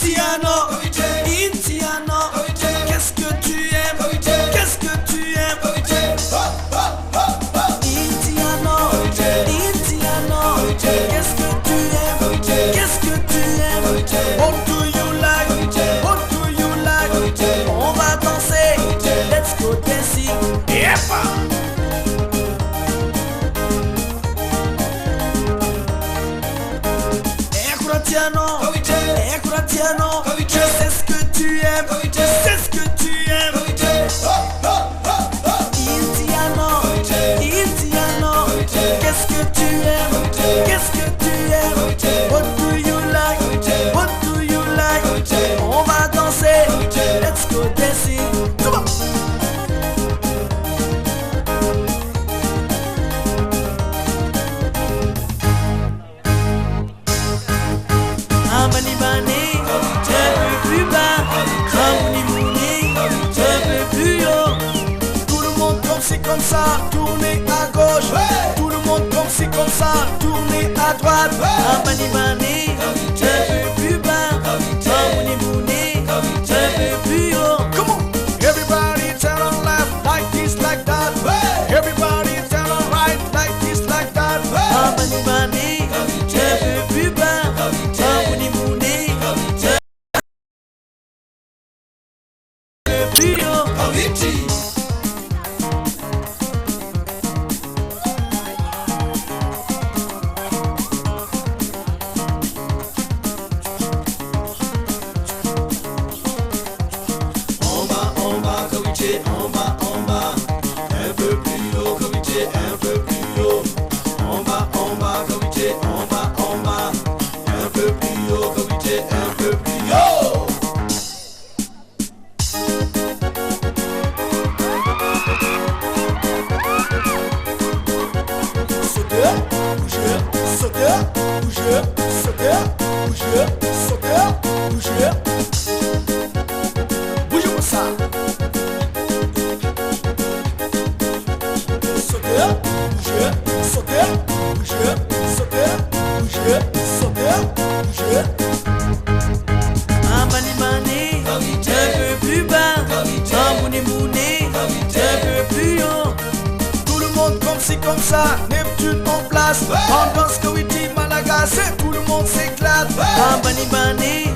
Indiano, Indiano, qu'est-ce que tu aimes, qu'est-ce que tu aimes, Indiano, Indiano, qu'est-ce que tu aimes, qu'est-ce que tu aimes, what do you like, what do you like, on va danser, let's go dancing, yepa. Equatiano, je sais ce que tu aimes, je sais ce que tu aimes. Indiano, Indiano, qu'est-ce que tu aimes, qu'est-ce que tu aimes, what do you like, what do you like, on va danser, let's go dancing. Bani bani, je veux plus bas, Ramouni mouni, je veux plus haut. Tout le monde comme c'est comme ça, tournez à gauche. Tout le monde comme c'est comme ça, tournez à droite. Bani bani, je veux plus bas, Ramouni mouni, je veux plus haut. Come on, everybody turn on left like this, like that. Everybody turn on right like this, like that. Bani bani, je veux plus bas. En bas, un peu plus haut, comité, un peu plus haut. En bas, comité, en bas, un peu plus haut, comité, un peu plus haut. Sauteur, bougeur, sauteur, bougeur, sauteur, bougeur, sauteur, bougeur. Bouge-moi ça. Sauteur, bougeur, sauteur, bougeur, sauteur, bougeur. Bani bani, je veux plus bas. Mouni mouni, je veux plus haut. Tout le monde comme c'est comme ça, Neptune en place. Ambiance Kawiti, Malaga, c'est tout le monde s'éclate. Bani bani,